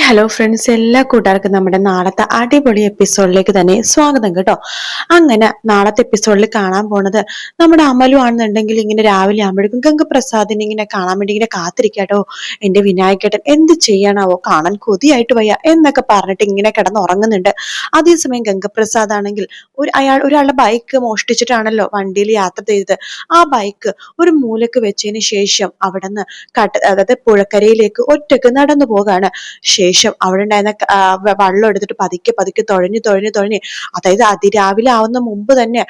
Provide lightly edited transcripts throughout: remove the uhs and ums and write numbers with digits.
Hello friends, എല്ലാ കൂട്ടുകാർക്കും നമ്മുടെ നാളത്തെ അടിപൊളി എപ്പിസോഡിലേക്ക് തന്നെ സ്വാഗതം കേട്ടോ. അങ്ങനെ നാളത്തെ എപ്പിസോഡിൽ കാണാൻ പോണത് നമ്മുടെ അമലു ആണെന്നുണ്ടെങ്കിൽ ഇങ്ങനെ രാവിലെ ആകുമ്പോഴേക്കും ഗംഗപ്രസാദിനെ ഇങ്ങനെ കാണാൻ വേണ്ടി ഇങ്ങനെ കാത്തിരിക്കാട്ടോ. എന്റെ വിനായകേട്ടൻ എന്ത് ചെയ്യാനാവോ, കാണാൻ കൊതിയായിട്ട് വയ്യ എന്നൊക്കെ പറഞ്ഞിട്ട് ഇങ്ങനെ കിടന്ന് ഉറങ്ങുന്നുണ്ട്. അതേസമയം ഗംഗപ്രസാദ് ആണെങ്കിൽ ഒരാളുടെ ബൈക്ക് മോഷ്ടിച്ചിട്ടാണല്ലോ വണ്ടിയിൽ യാത്ര ചെയ്തത്. ആ ബൈക്ക് ഒരു മൂലക്ക് വെച്ചതിന് ശേഷം അവിടെ നിന്ന് അതായത് പുഴക്കരയിലേക്ക് ഒറ്റക്ക് നടന്നു പോകാണ്. ശേഷം അവിടെ ഉണ്ടായിരുന്ന വെള്ളം എടുത്തിട്ട് പതുക്കെ പതുക്കെ തുഴഞ്ഞ് അതായത് അതിരാവിലെ ആവുന്ന മുമ്പ് തന്നെ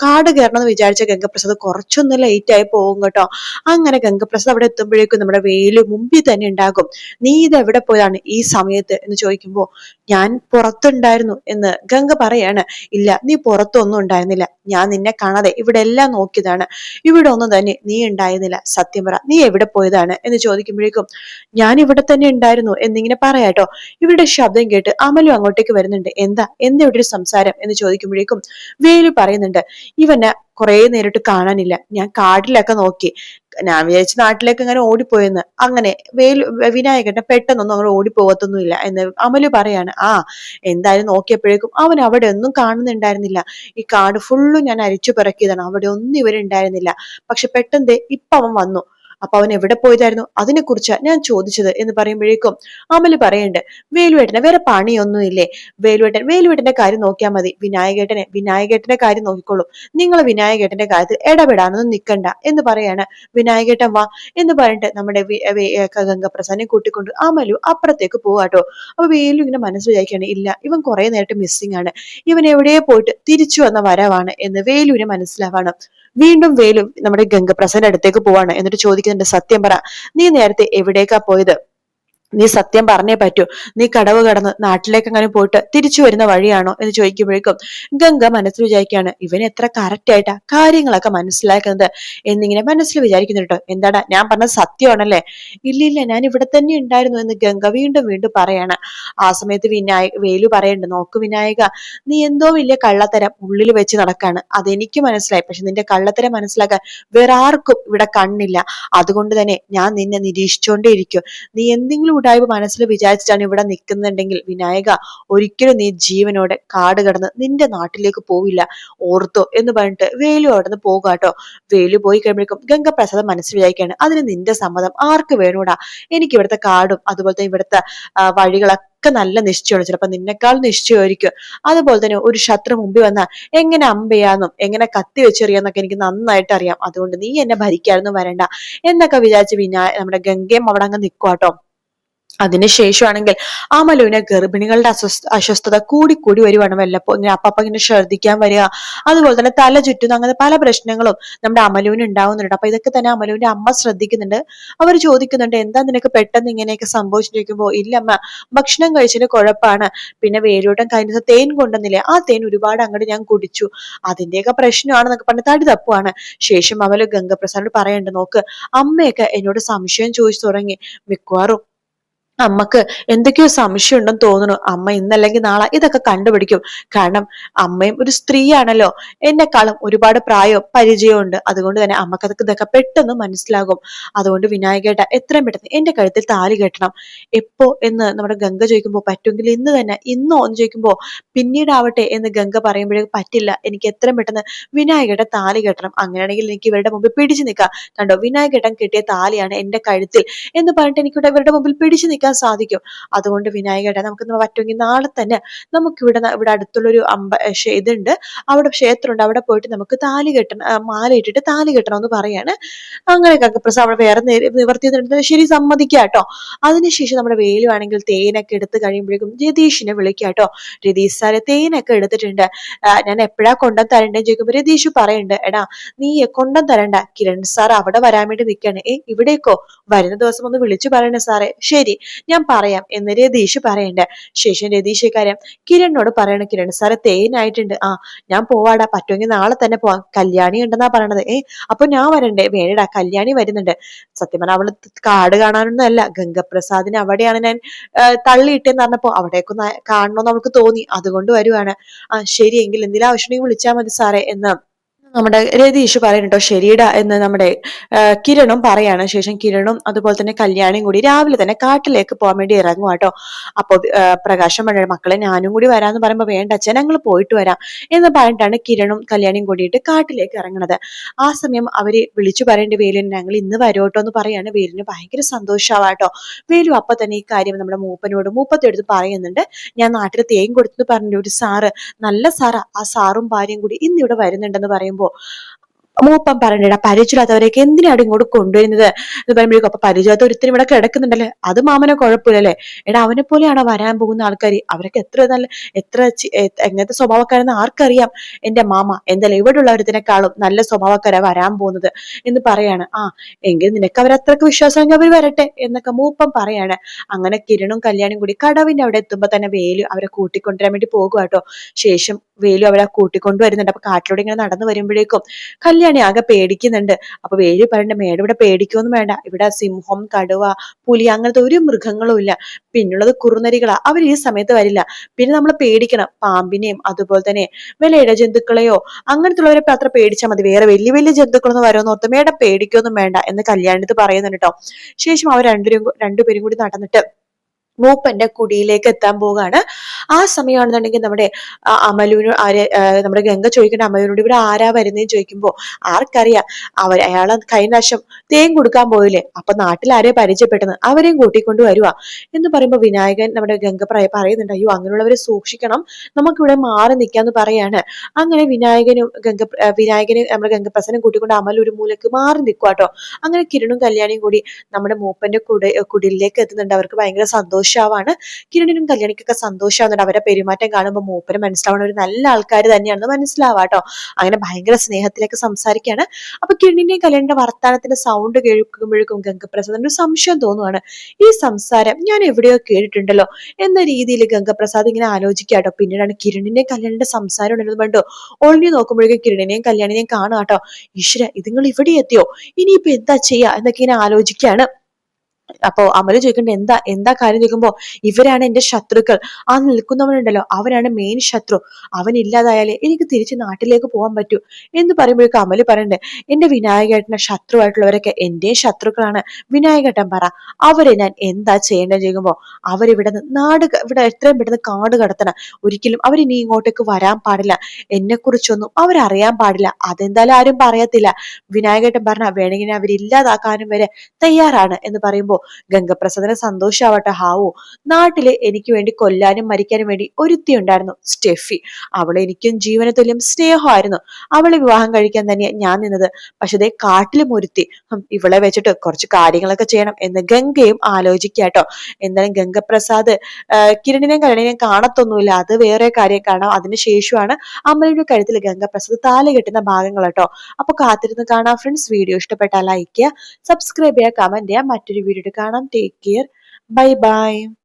കാട് കയറണം എന്ന് വിചാരിച്ച ഗംഗപ്രസാദ് കുറച്ചൊന്ന് ലേറ്റ് ആയി പോകും കേട്ടോ. അങ്ങനെ ഗംഗപ്രസാദ് അവിടെ എത്തുമ്പോഴേക്കും നമ്മുടെ വേലു മുമ്പിൽ തന്നെ ഉണ്ടാകും. നീ ഇത് എവിടെ പോയതാണ് ഈ സമയത്ത് എന്ന് ചോദിക്കുമ്പോ ഞാൻ പുറത്തുണ്ടായിരുന്നു എന്ന് ഗംഗ പറയാണ്. ഇല്ല, നീ പുറത്തൊന്നും ഉണ്ടായിരുന്നില്ല, ഞാൻ നിന്നെ കാണാതെ ഇവിടെ എല്ലാം നോക്കിയതാണ്, ഇവിടെ ഒന്നും തന്നെ നീ ഉണ്ടായിരുന്നില്ല, സത്യം പറ നീ എവിടെ പോയതാണ് എന്ന് ചോദിക്കുമ്പോഴേക്കും ഞാൻ ഇവിടെ തന്നെ ഉണ്ടായിരുന്നു എന്നിങ്ങനെ പറയാട്ടോ. ഇവിടെ ശബ്ദം കേട്ട് അമലു അങ്ങോട്ടേക്ക് വരുന്നുണ്ട്. എന്താ ഇവിടെ ഒരു സംസാരം എന്ന് ചോദിക്കുമ്പോഴേക്കും വേലു പറയുന്നുണ്ട്, ഇവനെ കുറെ നേരിട്ട് കാണാനില്ല, ഞാൻ കാട്ടിലൊക്കെ നോക്കി, ഞാൻ വിചാരിച്ച നാട്ടിലേക്ക് അങ്ങനെ ഓടിപ്പോയെന്ന്. അങ്ങനെ വിനായകന്റെ പെട്ടെന്നൊന്നും അങ്ങനെ ഓടിപ്പോകത്തൊന്നുമില്ല എന്ന് അമലു പറയാണ്. എന്തായാലും നോക്കിയപ്പോഴേക്കും അവൻ അവിടെ ഒന്നും കാണുന്നുണ്ടായിരുന്നില്ല, ഈ കാട് ഫുള്ളും ഞാൻ അരിച്ചു പിറക്കിയതാണ്, അവിടെ ഒന്നും ഇവരുണ്ടായിരുന്നില്ല. പക്ഷെ പെട്ടെന്ന് ഇപ്പൊ അവൻ വന്നു, അപ്പൊ അവൻ എവിടെ പോയതായിരുന്നു അതിനെ കുറിച്ചാ ഞാൻ ചോദിച്ചത് എന്ന് പറയുമ്പോഴേക്കും അമല് പറയുന്നുണ്ട്, വേലുവേട്ടനെ വേറെ പണിയൊന്നും ഇല്ലേ, വേലുവേട്ടന്റെ കാര്യം നോക്കിയാൽ മതി, വിനായകേട്ടന്റെ കാര്യം നോക്കിക്കോളും, നിങ്ങൾ വിനായകേട്ടന്റെ കാര്യത്തിൽ ഇടപെടാനൊന്നും നിൽക്കണ്ട എന്ന് പറയാണ്. വിനായകേട്ടൻ വാ എന്ന് പറഞ്ഞിട്ട് നമ്മുടെ ഗംഗപ്രസാദിനെ കൂട്ടിക്കൊണ്ട് അമലു അപ്പുറത്തേക്ക് പോവാട്ടോ. അപ്പൊ വേലു ഇങ്ങനെ മനസ്സ് വിചാരിക്കുകയാണ്, ഇല്ല ഇവൻ കുറെ നേരിട്ട് മിസ്സിംഗ് ആണ്, ഇവൻ എവിടെയോ പോയിട്ട് തിരിച്ചു വന്ന വരവാണ് എന്ന് വേലുവിന് മനസ്സിലാവാണ്. വീണ്ടും വേലു നമ്മുടെ ഗംഗപ്രസാദിന്റെ അടുത്തേക്ക് പോവാണ്. എന്നിട്ട് ചോദിക്കുന്നുണ്ട്, സത്യം പറ, നീ നേരത്തെ എവിടേക്കാ പോയത്, നീ സത്യം പറഞ്ഞേ പറ്റൂ, നീ കടവ് കടന്ന് നാട്ടിലേക്ക് അങ്ങനെ പോയിട്ട് തിരിച്ചു വരുന്ന വഴിയാണോ എന്ന് ചോദിക്കുമ്പോഴേക്കും ഗംഗ മനസ്സിൽ വിചാരിക്കുകയാണ്, ഇവൻ എത്ര കറക്റ്റ് ആയിട്ടാ കാര്യങ്ങളൊക്കെ മനസ്സിലാക്കുന്നത് എന്നിങ്ങനെ മനസ്സിൽ വിചാരിക്കുന്നുണ്ട്. എന്താടാ ഞാൻ പറഞ്ഞത് സത്യമാണല്ലേ? ഇല്ലില്ല, ഞാൻ ഇവിടെ തന്നെ ഉണ്ടായിരുന്നു എന്ന് ഗംഗ വീണ്ടും വീണ്ടും പറയാണ്. ആ സമയത്ത് വേലു പറയുന്നുണ്ട്, നോക്ക് വിനായക, നീ എന്തോ വലിയ കള്ളത്തരം ഉള്ളിൽ വെച്ച് നടക്കാണ്, അതെനിക്ക് മനസ്സിലായി, പക്ഷെ നിന്റെ കള്ളത്തരം മനസ്സിലാക്കാൻ വേറെ ആർക്കും ഇവിടെ കണ്ണില്ല, അതുകൊണ്ട് തന്നെ ഞാൻ നിന്നെ നിരീക്ഷിച്ചുകൊണ്ടേ ഇരിക്കും. നീ എന്തെങ്കിലും ഉടായ്പ മനസ്സിൽ വിചാരിച്ചിട്ടാണ് ഇവിടെ നിൽക്കുന്നുണ്ടെങ്കിൽ വിനായക, ഒരിക്കലും നീ ജീവനോടെ കാട് കടന്ന് നിന്റെ നാട്ടിലേക്ക് പോവില്ല, ഓർത്തോ എന്ന് പറഞ്ഞിട്ട് വേലു അവിടെ നിന്ന് പോകാട്ടോ. വേലു പോയി കഴിയുമ്പോഴേക്കും ഗംഗപ്രസാദ് മനസ്സിൽ വിചാരിക്കുകയാണ്, അതിന് നിന്റെ സമ്മതം ആർക്ക് വേണൂടാ, എനിക്ക് ഇവിടുത്തെ കാടും അതുപോലെ തന്നെ ഇവിടുത്തെ വഴികളൊക്കെ നല്ല നിശ്ചയമാണ്, ചിലപ്പോ നിന്നെക്കാൾ നിശ്ചയമായിരിക്കും. അതുപോലെ തന്നെ ഒരു ശത്രു മുമ്പിൽ വന്നാൽ എങ്ങനെ അമ്പെയ്യാന്നും എങ്ങനെ കത്തി വെച്ചെറിയാന്നൊക്കെ എനിക്ക് നന്നായിട്ട് അറിയാം, അതുകൊണ്ട് നീ എന്നെ ഭരിക്കാനൊന്നും വരണ്ട എന്നൊക്കെ വിചാരിച്ച് നമ്മുടെ ഗംഗയും അവിടെ അങ്ങ് നിൽക്കുവാട്ടോ. അതിനുശേഷമാണെങ്കിൽ അമലുവിനെ ഗർഭിണികളുടെ അസ്വസ്ഥത കൂടി വരുവാണ്. വല്ലപ്പോ ഇങ്ങനെ അപ്പ ഇങ്ങനെ ശ്രദ്ധിക്കാൻ വരിക, അതുപോലെ തന്നെ തല ചുറ്റുന്ന അങ്ങനെ പല പ്രശ്നങ്ങളും നമ്മുടെ അമലുവിന് ഉണ്ടാവുന്നുണ്ട്. അപ്പൊ ഇതൊക്കെ തന്നെ അമലുവിന്റെ അമ്മ ശ്രദ്ധിക്കുന്നുണ്ട്. അവർ ചോദിക്കുന്നുണ്ട്, എന്താ നിനക്ക് പെട്ടെന്ന് ഇങ്ങനെയൊക്കെ സംഭവിച്ചിരിക്കുമ്പോ, ഇല്ലമ്മ ഭക്ഷണം കഴിച്ചതിന് കുഴപ്പമാണ്, പിന്നെ വേലൂട്ടൻ കഴിഞ്ഞ തേൻ കൊണ്ടുവന്നില്ലേ, ആ തേൻ ഒരുപാട് അങ്ങോട്ട് ഞാൻ കുടിച്ചു, അതിന്റെയൊക്കെ പ്രശ്നമാണെന്നൊക്കെ പറഞ്ഞ് തടി തപ്പുവാണ്. ശേഷം അമല് ഗംഗപ്രസാദോട് പറയണ്ട്, നോക്ക് അമ്മയൊക്കെ എന്നോട് സംശയം ചോദിച്ചു തുടങ്ങി, മിക്കവാറും അമ്മക്ക് എന്തൊക്കെയോ സംശയം ഉണ്ടെന്ന് തോന്നുന്നു, അമ്മ ഇന്നല്ലെങ്കിൽ നാളെ ഇതൊക്കെ കണ്ടുപിടിക്കും, കാരണം അമ്മയും ഒരു സ്ത്രീയാണല്ലോ, എന്നെക്കാളും ഒരുപാട് പ്രായവും പരിചയവും ഉണ്ട്, അതുകൊണ്ട് തന്നെ അമ്മക്ക് ഇതൊക്കെ പെട്ടെന്ന് മനസ്സിലാകും. അതുകൊണ്ട് വിനായകേട്ട എത്രയും പെട്ടെന്ന് എന്റെ കഴുത്തിൽ താലി കെട്ടണം. എപ്പോ എന്ന് നമ്മുടെ ഗംഗ ചോദിക്കുമ്പോ, പറ്റുമെങ്കിൽ ഇന്ന് തന്നെ, ഇന്നോ എന്ന് ചോദിക്കുമ്പോ പിന്നീടാവട്ടെ എന്ന് ഗംഗ പറയുമ്പോഴേക്കും പറ്റില്ല, എനിക്ക് എത്രയും പെട്ടെന്ന് വിനായകേട്ട താലി കെട്ടണം, അങ്ങനെയാണെങ്കിൽ എനിക്ക് ഇവരുടെ മുമ്പിൽ പിടിച്ചു നിൽക്കാം, കണ്ടോ വിനായകേട്ടൻ കെട്ടിയ താലിയാണ് എന്റെ കഴുത്തിൽ എന്ന് പറഞ്ഞിട്ട് എനിക്ക് ഇവരുടെ മുമ്പിൽ പിടിച്ചു നിൽക്കാൻ സാധിക്കും. അതുകൊണ്ട് വിനായകേട്ട നമുക്ക് പറ്റുമെങ്കിൽ നാളെ തന്നെ നമുക്ക് ഇവിടെ അടുത്തുള്ളൊരു ഇതുണ്ട്, അവിടെ ക്ഷേത്രമുണ്ട്, അവിടെ പോയിട്ട് നമുക്ക് താലി കെട്ടണം, മാല ഇട്ടിട്ട് താലി കെട്ടണം എന്ന് പറയാണ്. അങ്ങനെ ഗംഗപ്രസാദ് അവിടെ വേറെ നിവർത്തി ശരി സമ്മതിക്കാട്ടോ. അതിനുശേഷം നമ്മുടെ വേലുവാണെങ്കിൽ തേനൊക്കെ എടുത്ത് കഴിയുമ്പോഴേക്കും രതീഷിനെ വിളിക്കാട്ടോ. രതീഷ് സാറെ തേനൊക്കെ എടുത്തിട്ടുണ്ട്, ഞാൻ എപ്പോഴാ കൊണ്ടു തരണ്ടേന്ന് ചോദിക്കുമ്പോ രതീഷ് പറയുന്നുണ്ട്, എടാ നീ കൊണ്ടു തരണ്ട, കിരൺ സാർ അവിടെ വരാൻ വേണ്ടി നിൽക്കാണ്. ഇവിടേക്കോ, വരുന്ന ദിവസം ഒന്ന് വിളിച്ചു പറയണേ സാറേ. ശരി, ഞാൻ പറയാം എന്ന് രതീഷ് പറയണ്ട. ശേഷം രതീഷ് കാര്യം കിരണിനോട് പറയണ, കിരൺ സാറ് തേനായിട്ടുണ്ട്, ഞാൻ പോവാടാ, പറ്റുമെങ്കിൽ നാളെ തന്നെ പോവാം, കല്യാണി ഉണ്ടെന്നാ പറയണത്. അപ്പൊ ഞാൻ വരണ്ടേ? വേണ്ടടാ, കല്യാണി വരുന്നുണ്ട്, സത്യം പറഞ്ഞാൽ അവള് കാട് കാണാനൊന്നും അല്ല, ഗംഗപ്രസാദിന് അവിടെയാണ് ഞാൻ തള്ളിയിട്ടെന്ന് പറഞ്ഞപ്പോ അവിടേക്കൊന്ന് കാണണമെന്ന് അവൾക്ക് തോന്നി, അതുകൊണ്ട് വരുവാണ്. ശരിയെങ്കിൽ എന്തെങ്കിലും ആവശ്യമുണ്ടെങ്കിൽ വിളിച്ചാൽ മതി സാറേ എന്ന് നമ്മുടെ രതീഷ് പറയുന്നുട്ടോ ശരിടാ എന്ന് നമ്മുടെ കിരണും പറയാണ്. ശേഷം കിരണും അതുപോലെ തന്നെ കല്യാണിയും കൂടി രാവിലെ തന്നെ കാട്ടിലേക്ക് പോകാൻ വേണ്ടി ഇറങ്ങും കേട്ടോ. അപ്പൊ പ്രകാശം പറഞ്ഞ മക്കളെ ഞാനും കൂടി വരാന്ന് പറയുമ്പോ വേണ്ട അച്ഛൻ ഞങ്ങൾ പോയിട്ട് വരാം എന്ന് പറഞ്ഞിട്ടാണ് കിരണും കല്യാണിയും കൂടിയിട്ട് കാട്ടിലേക്ക് ഇറങ്ങുന്നത്. ആ സമയം അവര് വിളിച്ചു പറയേണ്ട വേലിന് ഞങ്ങൾ ഇന്ന് വരോട്ടോ എന്ന് പറയാണ്. വേലിന് ഭയങ്കര സന്തോഷാവാട്ടോ. വേലു അപ്പൊ തന്നെ ഈ കാര്യം നമ്മുടെ മൂപ്പത്തെടുത്ത് പറയുന്നുണ്ട്. ഞാൻ നാട്ടിൽ തേൻ കൊടുത്തു പറഞ്ഞ ഒരു സാറ്, നല്ല സാറാ, ആ സാറും ഭാര്യയും കൂടി ഇന്ന് ഇവിടെ വരുന്നുണ്ടെന്ന് പറയുമ്പോ മൂപ്പൻ പറഞ്ഞിടാ പരിചയമില്ലാത്തവരെയൊക്കെ എന്തിനാണ് ഇങ്ങോട്ട് കൊണ്ടുവരുന്നത് എന്ന് പറയുമ്പോഴേക്കും അപ്പൊ പരിചയമില്ലാത്ത ഒരുത്തിനും ഇവിടെ കിടക്കുന്നുണ്ടല്ലേ, അത് മാമനെ കുഴപ്പമില്ലല്ലേ. എടാ അവനെ പോലെയാണോ വരാൻ പോകുന്ന ആൾക്കാർ, അവരൊക്കെ എത്ര നല്ല എങ്ങനത്തെ സ്വഭാവക്കാരെന്ന് ആർക്കറിയാം. എന്റെ മാമ എന്തായാലും ഇവിടെ ഉള്ളവരത്തിനേക്കാളും നല്ല സ്വഭാവക്കാരാ വരാൻ പോകുന്നത് എന്ന് പറയാണ്. എങ്കിൽ നിനക്ക് അവരത്രക്ക് വിശ്വാസമെങ്കിൽ അവർ വരട്ടെ എന്നൊക്കെ മൂപ്പൻ പറയാണ്. അങ്ങനെ കിരണും കല്യാണിയും കൂടി കടവിന്റെ അവിടെ എത്തുമ്പോ തന്നെ വേലു അവരെ കൂട്ടിക്കൊണ്ടുവരാൻ വേണ്ടി പോകുക കേട്ടോ. ശേഷം വേലു അവരെ കൂട്ടിക്കൊണ്ടുവരുന്നുണ്ട്. അപ്പൊ കാട്ടിലൂടെ ഇങ്ങനെ നടന്നു വരുമ്പോഴേക്കും കല്യാണി ആകെ പേടിക്കുന്നുണ്ട്. അപ്പൊ വേലു പറയണ്ട മേഡം ഇവിടെ പേടിക്കൊന്നും വേണ്ട, ഇവിടെ സിംഹം, കടുവ, പുലി അങ്ങനത്തെ ഒരു മൃഗങ്ങളും ഇല്ല. പിന്നുള്ളത് കുറുനരികളാ, അവർ ഈ സമയത്ത് വരില്ല. പിന്നെ നമ്മൾ പേടിക്കണം പാമ്പിനെയും അതുപോലെ തന്നെ വല്ല ഇഴജന്തുക്കളെയോ അങ്ങനത്തുള്ളവരെ അത്ര പേടിച്ചാൽ മതി. വേറെ വലിയ വലിയ ജന്തുക്കളൊന്നും വരുമെന്ന് ഓർത്ത് മേഡം പേടിക്കൊന്നും വേണ്ട എന്ന് കല്യാണത്ത് പറയുന്നുണ്ട് കേട്ടോ. ശേഷം അവർ രണ്ടുപേരും കൂടി നടന്നിട്ട് മൂപ്പന്റെ കുടിയിലേക്ക് എത്താൻ പോവുകയാണ്. ആ സമയമാണെന്നുണ്ടെങ്കിൽ നമ്മുടെ അമലുവിനോട് നമ്മുടെ ഗംഗ ചോദിക്കേണ്ട അമലുവിനോട് ഇവിടെ ആരാ വരുന്നതെന്ന് ചോദിക്കുമ്പോ ആർക്കറിയാം, അയാളെ കഴിഞ്ഞ പ്രാവശ്യം തേൻ കൊടുക്കാൻ പോയില്ലേ, അപ്പൊ നാട്ടിൽ ആരെയും പരിചയപ്പെട്ടെന്ന് അവരെയും കൂട്ടിക്കൊണ്ട് വരുവാ എന്ന് പറയുമ്പോ വിനായകൻ നമ്മുടെ ഗംഗ പറയുന്നുണ്ട്, അയ്യോ അങ്ങനെയുള്ളവരെ സൂക്ഷിക്കണം, നമുക്കിവിടെ മാറി നിൽക്കാന്ന് പറയാണ്. അങ്ങനെ വിനായകനും നമ്മുടെ ഗംഗപ്രസനം കൂട്ടിക്കൊണ്ട് അമൽ ഒരു മൂലക്ക് മാറി നിൽക്കുവാട്ടോ. അങ്ങനെ കിരണും കല്യാണിയും കൂടി നമ്മുടെ മൂപ്പന്റെ കുടിലേക്ക് എത്തുന്നുണ്ട്. അവർക്ക് ഭയങ്കര സന്തോഷാവാണ്. കിരണിനും കല്യാണിക്കൊക്കെ സന്തോഷാവുന്നുണ്ട്. അവരുടെ പെരുമാറ്റം കാണുമ്പോൾ മൂപ്പര് മനസ്സിലാവണ ഒരു നല്ല ആൾക്കാർ തന്നെയാണെന്ന് മനസ്സിലാവാട്ടോ. അങ്ങനെ ഭയങ്കര സ്നേഹത്തിലേക്ക് സംസാരിക്കുകയാണ്. അപ്പൊ കിരണിന്റെയും കല്യാണിന്റെ വർത്താനത്തിന്റെ സൗണ്ട് കേൾക്കുമ്പോഴേക്കും ഗംഗപ്രസാദിന് ഒരു സംശയം തോന്നുവാണ്. ഈ സംസാരം ഞാൻ എവിടെയോ കേട്ടിട്ടുണ്ടല്ലോ എന്ന രീതിയിൽ ഗംഗപ്രസാദ് ഇങ്ങനെ ആലോചിക്കാട്ടോ. പിന്നീടാണ് കിരണിന്റെയും കല്യാണിന്റെ സംസാരം ഉണ്ടെന്ന് വേണ്ടോ ഒളിഞ്ഞു നോക്കുമ്പോഴേക്കും കിരണിനെയും കല്യാണിനെയും കാണാട്ടോ. ഈശ്വര ഇതുങ്ങൾ ഇവിടെ എത്തിയോ, ഇനിയിപ്പോ എന്താ ചെയ്യാ എന്നൊക്കെ ഇങ്ങനെ ആലോചിക്കാണ്. അപ്പോ അമല് ചോദിക്കണ്ട എന്താ എന്താ കാര്യം ചോദിക്കുമ്പോ ഇവരാണ് എന്റെ ശത്രുക്കൾ, ആ നിൽക്കുന്നവനുണ്ടല്ലോ അവനാണ് മെയിൻ ശത്രു, അവൻ ഇല്ലാതായാലേ എനിക്ക് തിരിച്ച് നാട്ടിലേക്ക് പോകാൻ പറ്റൂ എന്ന് പറയുമ്പോഴേക്കും അമല് പറയണ്ടേ, എന്റെ വിനായകേട്ടന്റെ ശത്രുവായിട്ടുള്ളവരൊക്കെ എന്റെയും ശത്രുക്കളാണ്. വിനായകേട്ടൻ പറ അവരെ ഞാൻ എന്താ ചെയ്യേണ്ടത് ചോദിക്കുമ്പോ അവരിവിടെ ഇവിടെ എത്രയും പെട്ടെന്ന് കാട് കടത്തണം, ഒരിക്കലും അവരിനി ഇങ്ങോട്ടേക്ക് വരാൻ പാടില്ല, എന്നെ കുറിച്ചൊന്നും അവരറിയാൻ പാടില്ല, അതെന്തായാലും ആരും പറയത്തില്ല. വിനായകേട്ടൻ പറഞ്ഞ വേണമെങ്കിൽ അവരില്ലാതാക്കാനും വരെ തയ്യാറാണ് എന്ന് പറയുമ്പോ ഗംഗപ്രസാദിന് സന്തോഷാവട്ടെ. ഹാവോ നാട്ടില് എനിക്ക് വേണ്ടി കൊല്ലാനും മരിക്കാനും വേണ്ടി ഒരുത്തി ഉണ്ടായിരുന്നു, സ്റ്റെഫി. അവളെ എനിക്കും ജീവന തുല്യം സ്നേഹമായിരുന്നു, അവളെ വിവാഹം കഴിക്കാൻ തന്നെയാ ഞാൻ നിന്നത്. പക്ഷെ അതേ കാട്ടിലും ഒരുത്തി, ഇവളെ വെച്ചിട്ട് കുറച്ച് കാര്യങ്ങളൊക്കെ ചെയ്യണം എന്ന് ഗംഗയും ആലോചിക്കാട്ടോ. എന്തായാലും ഗംഗപ്രസാദ് കിരണിനെയും കരണിനെയും കാണത്തൊന്നുമില്ല, അത് വേറെ കാര്യം കാണാം. അതിനുശേഷമാണ് അമ്മയുടെ കഴുത്തിൽ ഗംഗപ്രസാദ് താലി കെട്ടുന്ന ഭാഗങ്ങൾ കേട്ടോ. അപ്പൊ കാത്തിരുന്ന് കാണാം ഫ്രണ്ട്സ്. വീഡിയോ ഇഷ്ടപ്പെട്ടാൽ ലൈക്ക് ചെയ്യുക, സബ്സ്ക്രൈബ് ചെയ്യുക, കമന്റ് ചെയ്യുക. മറ്റൊരു വീഡിയോ കാണാം. Take care, bye bye.